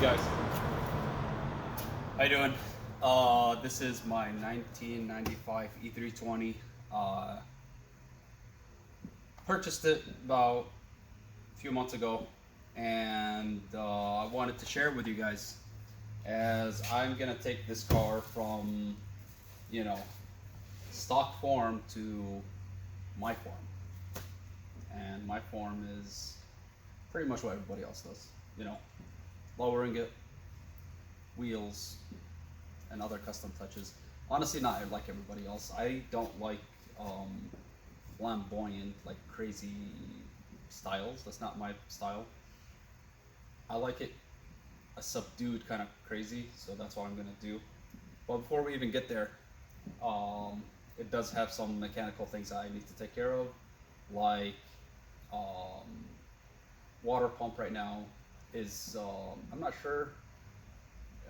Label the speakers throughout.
Speaker 1: guys? How you doing? This is my 1995 E320. Purchased it about a few months ago, and I wanted to share it with you guys, as I'm gonna take this car from, you know, stock form to my form, and my form is pretty much what everybody else does. You know, lowering it, wheels, and other custom touches. Honestly, not like everybody else. I don't like flamboyant, like crazy styles. That's not my style. I like it a subdued kind of crazy, so that's what I'm gonna do. But before we even get there, it does have some mechanical things I need to take care of, like um, water pump right now is I'm not sure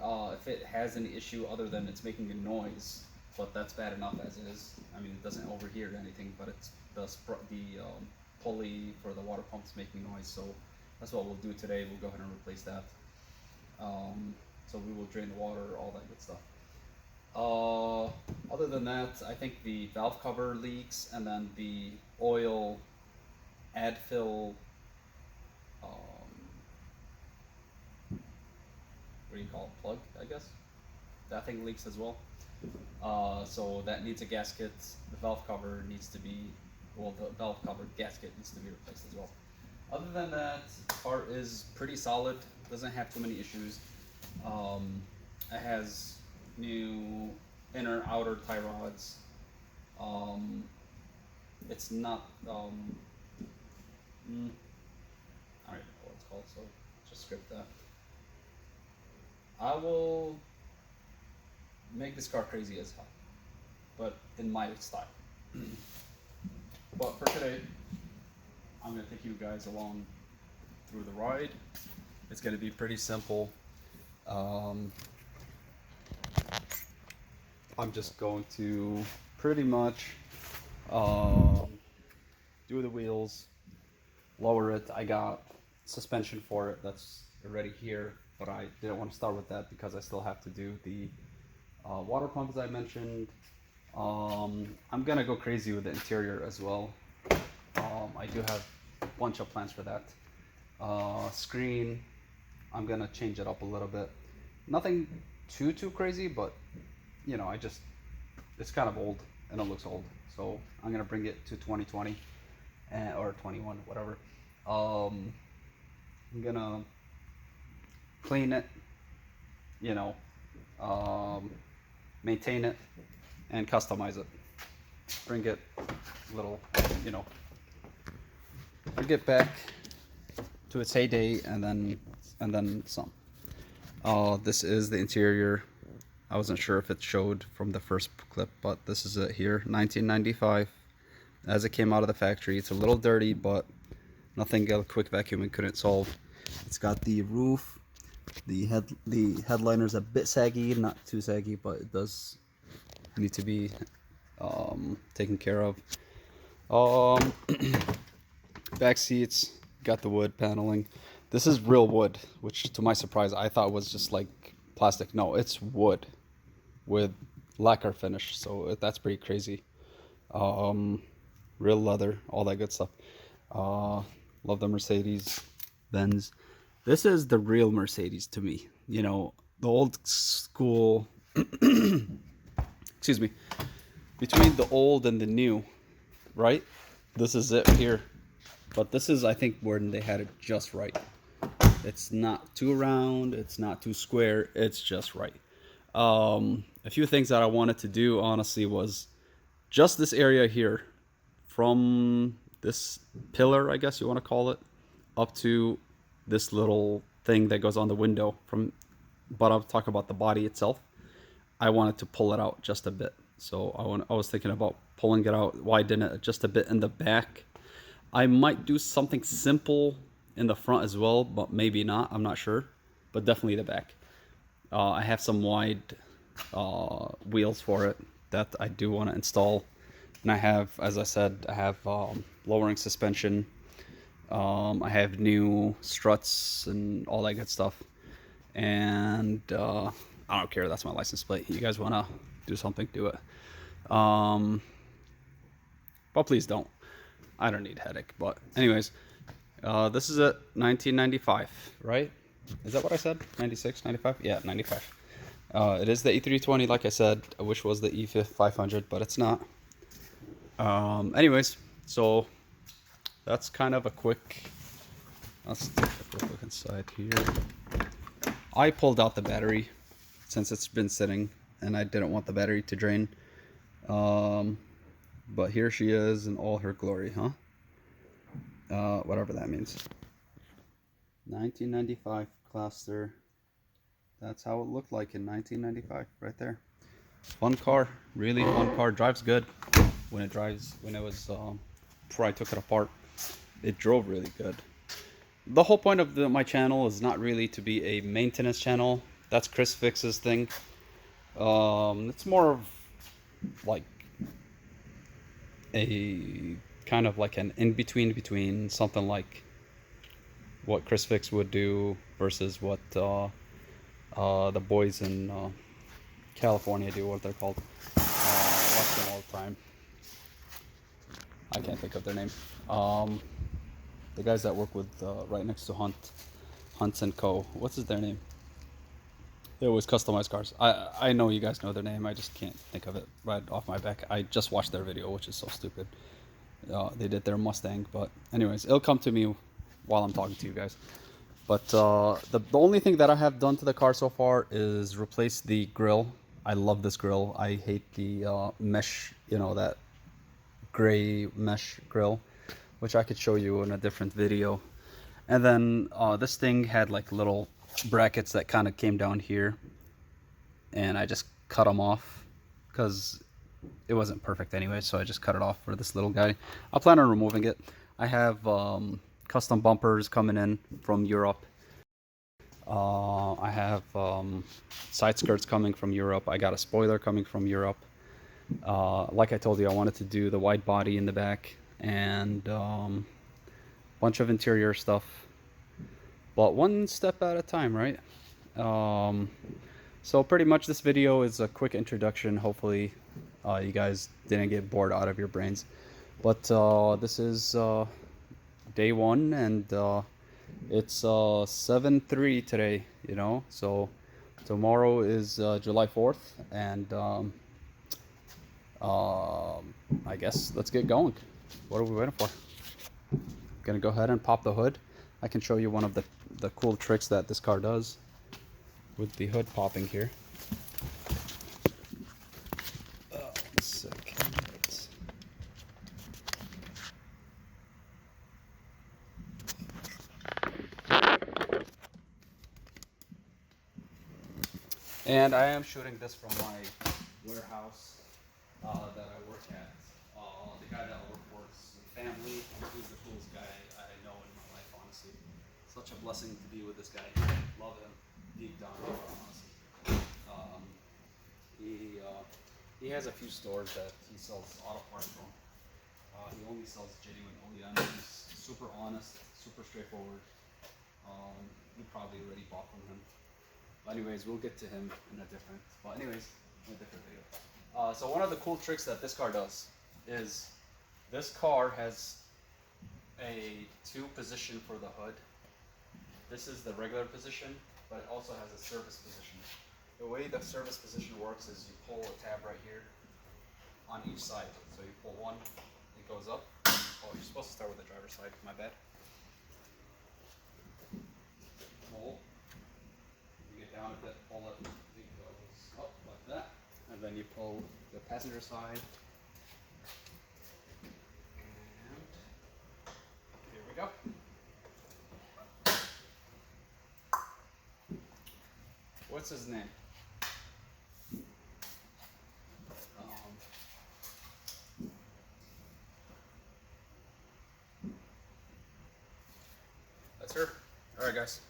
Speaker 1: if it has any issue other than it's making a noise, but that's bad enough as is. I mean, it doesn't overheat or anything, but it's the pulley for the water pump is making noise. So that's what we'll do today. We'll go ahead and replace that. So we will drain the water, all that good stuff. Other than that, I think the valve cover leaks, and then the oil add fill. What do you call it? Plug, I guess. That thing leaks as well. So that needs a gasket. The valve cover needs to be, well, the valve cover gasket needs to be replaced as well. Other than that, the car is pretty solid. Doesn't have too many issues. It has new inner outer tie rods. It's not I don't even know what it's called, so just script that. I will make this car crazy as hell, but in my style. But for today, I'm gonna take you guys along through the ride. It's gonna be pretty simple. I'm just going to pretty much do the wheels, lower it. I got suspension for it that's already here, but I didn't want to start with that because I still have to do the water pump, as I mentioned. I'm gonna go crazy with the interior as well. I do have a bunch of plans for that. Screen, I'm gonna change it up a little bit. Nothing too crazy, but you know, it's kind of old and it looks old, so I'm gonna bring it to 2020 or 21, whatever. I'm gonna clean it, you know, maintain it, and customize it. Bring it a little, you know, bring it back to its heyday, and then some. This is the interior. I wasn't sure if it showed from the first clip, but this is it here, 1995, as it came out of the factory. It's a little dirty, but nothing a quick vacuuming couldn't solve. It's got the roof. The headliner's a bit saggy, not too saggy, but it does need to be taken care of. Back seats, got the wood paneling. This is real wood, which to my surprise I thought was just like plastic. No, it's wood with lacquer finish, so that's pretty crazy. Real leather, all that good stuff. Love the Mercedes Benz. This is the real Mercedes to me. You know, the old school, excuse me, between the old and the new, right? This is it here. But this is, I think, where they had it just right. It's not too round, it's not too square, it's just right. A few things that I wanted to do, honestly, was just this area here, from this pillar, I guess you want to call it, up to this little thing that goes on the window but I'll talk about the body itself. I wanted to pull it out just a bit. So I was thinking about pulling it out, widen it just a bit in the back. I might do something simple in the front as well, but maybe not, I'm not sure, but definitely the back. I have some wide wheels for it that I do want to install. And I have, as I said, I have lowering suspension. I have new struts and all that good stuff. and I don't care. That's my license plate. You guys want to do something, do it. But please don't. I don't need headache. But anyways, this is a 1995, right? Is that what I said? 96, 95? Yeah, 95. It is the E320, like I said. I wish it was the E500, but it's not. Anyways, so that's kind of a quick. Let's take a quick look inside here. I pulled out the battery since it's been sitting, and I didn't want the battery to drain. But here she is in all her glory, huh? Whatever that means. 1995 Cluster. That's how it looked like in 1995, right there. Fun car, really fun car. Drives good. When it was before I took it apart, it drove really good. The whole point of my channel is not really to be a maintenance channel. That's Chris Fix's thing. It's more of like a kind of like an in-between something like what Chris Fix would do versus what the boys in California do, what they're called. I watch them all the time. I can't think of their name. The guys that work with right next to Hunts and Co. What's their name? They always customize cars. I know you guys know their name. I just can't think of it right off my back. I just watched their video, which is so stupid. They did their Mustang, but anyways, it'll come to me while I'm talking to you guys. But the only thing that I have done to the car so far is replace the grill. I love this grill. I hate the mesh, that gray mesh grill, which I could show you in a different video. And then this thing had like little brackets that kind of came down here, and I just cut them off because it wasn't perfect anyway, so I just cut it off for this little guy. I plan on removing it. I have custom bumpers coming in from Europe. I have side skirts coming from Europe. I got a spoiler coming from Europe. Like I told you, I wanted to do the wide body in the back and bunch of interior stuff, but one step at a time, right? So pretty much this video is a quick introduction. Hopefully you guys didn't get bored out of your brains, but this is day one, and it's 7/3 today, so tomorrow is July 4th, and I guess let's get going. What are we waiting for? Gonna go ahead and pop the hood. I can show you one of the cool tricks that this car does with the hood popping here. One second. And I am shooting this from my warehouse that I work at. The guy that I work for is family. He's the coolest guy I know in my life, honestly. Such a blessing to be with this guy. Love him deep down, honestly. He has a few stores that he sells auto parts from. He only sells genuine OEM. He's super honest, super straightforward. You probably already bought from him. But anyways, we'll get to him in a different video. So one of the cool tricks that this car does is this car has a 2 position for the hood. This is the regular position, but it also has a service position. The way the service position works is you pull a tab right here on each side. So you pull one, it goes up. Oh, you're supposed to start with the driver's side, my bad. Pull. You get down a bit, pull it, it goes up like that. And then you pull the passenger side. And here we go. What's his name? That's her. All right, guys,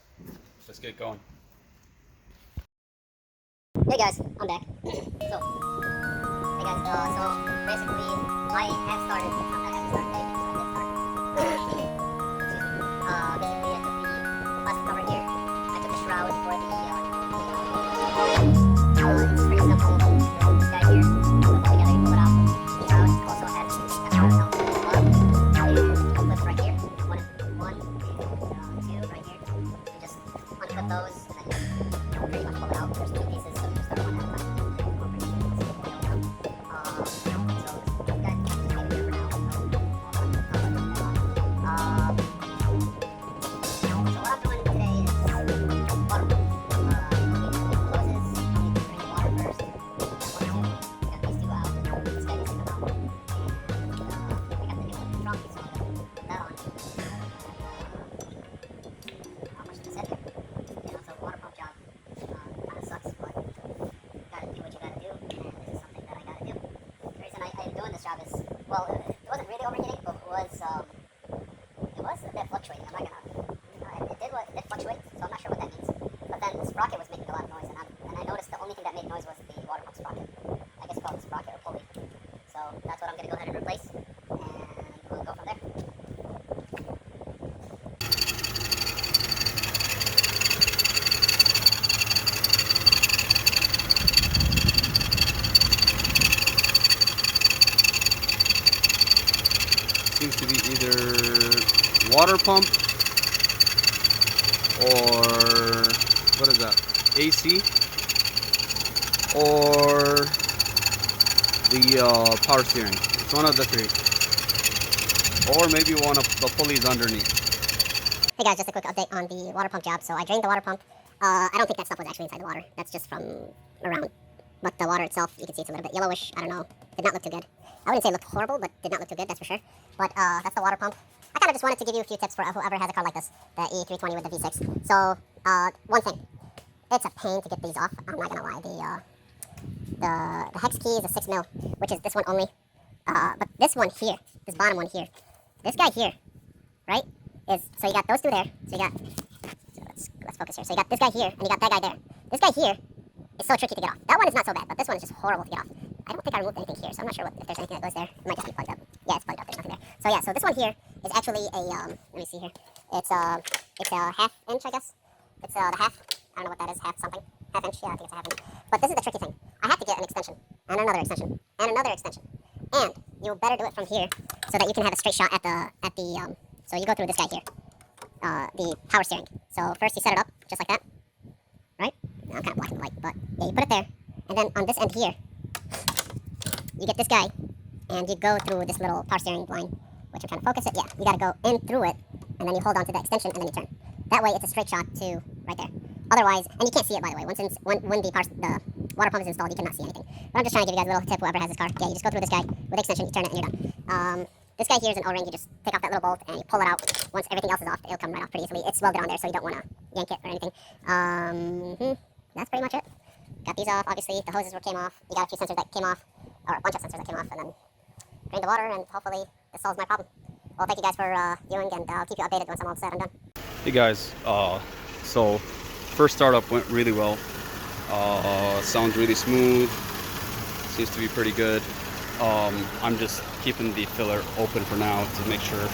Speaker 1: let's get going.
Speaker 2: Hey guys, I'm back. So basically, I have started. I haven't started anything, so I did start. Excuse me. Basically, I took the plastic cover here. I took the shroud for the two right here. You just unclip those, and then you pretty much pull it out. There's two pieces, so you start one at a time. Well, it wasn't really overheating, but it was a bit fluctuating. I'm not gonna. It did fluctuate, so I'm not sure what that means. But then the sprocket was making a lot of noise, and I noticed the only thing that made noise was the water pump sprocket. I guess called the sprocket or pulley. So that's what I'm gonna go ahead and replace, and we'll go from there.
Speaker 1: Seems to be either water pump or what is that? AC or the power steering. It's one of the three, or maybe one of the pulleys underneath.
Speaker 2: Hey guys, just a quick update on the water pump job. So I drained the water pump. I don't think that stuff was actually inside the water. That's just from around. But the water itself, you can see it's a little bit yellowish. I don't know. Did not look too good. I wouldn't say it looked horrible, but did not look too good, that's for sure. But that's the water pump. I kind of just wanted to give you a few tips for whoever has a car like this, the E320 with the V6. So, one thing. It's a pain to get these off. I'm not going to lie. The hex key is a 6mm, which is this one only. But this one here, this bottom one here, this guy here, right, so you got those two there. So you got, let's focus here. So you got this guy here, and you got that guy there. This guy here is so tricky to get off. That one is not so bad, but this one is just horrible to get off. I don't think I removed anything here, so I'm not sure if there's anything that goes there. It might just be plugged up. Yeah, it's plugged up. There's nothing there. So yeah, so this one here is actually a, let me see here. It's a ½ inch, I guess. It's the half. I don't know what that is. Half something. Half inch. Yeah, I think it's a half inch. But this is the tricky thing. I have to get an extension, and another extension, and another extension. And you better do it from here so that you can have a straight shot at the so you go through this guy here, the power steering. So first you set it up just like that, right? Now I'm kind of blocking the light, but yeah, you put it there, and then on this end here, you get this guy, and you go through this little power steering line, which you're trying to focus it. Yeah, you gotta go in through it, and then you hold on to the extension, and then you turn. That way, it's a straight shot to right there. Otherwise, and you can't see it by the way. When the water pump is installed, you cannot see anything. But I'm just trying to give you guys a little tip. Whoever has this car, yeah, you just go through this guy with the extension, you turn it, and you're done. This guy here is an O-ring. You just take off that little bolt, and you pull it out. Once everything else is off, it'll come right off pretty easily. It's welded on there, so you don't want to yank it or anything. That's pretty much it. Got these off. Obviously, the hoses came off. You got a few sensors that came off, or a bunch of sensors that came off, and then drained the water, and hopefully this solves my problem. Well, thank you guys for viewing, and I'll keep you updated once I'm all set and done.
Speaker 1: Hey guys, so first startup went really well. Sounds really smooth. Seems to be pretty good. I'm just keeping the filler open for now to make sure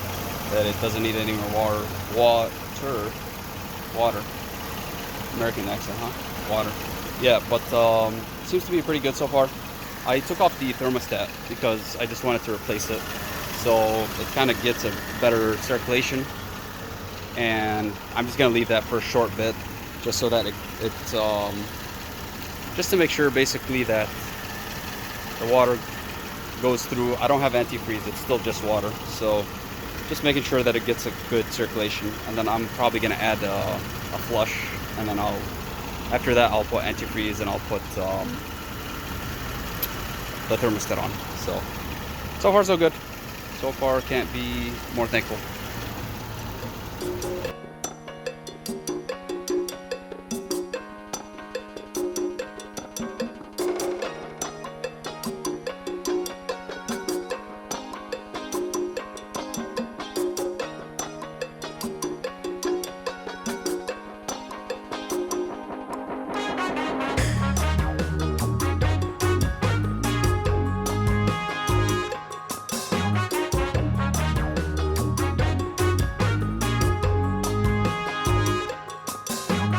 Speaker 1: that it doesn't need any more water. American accent, huh? Water. Yeah, but seems to be pretty good so far. I took off the thermostat because I just wanted to replace it, so it kind of gets a better circulation. And I'm just gonna leave that for a short bit, just so that just to make sure basically that the water goes through. I don't have antifreeze, it's still just water, so just making sure that it gets a good circulation. And then I'm probably gonna add a flush, and then after that I'll put antifreeze, and I'll put the thermostat on. So far so good. So far, can't be more thankful.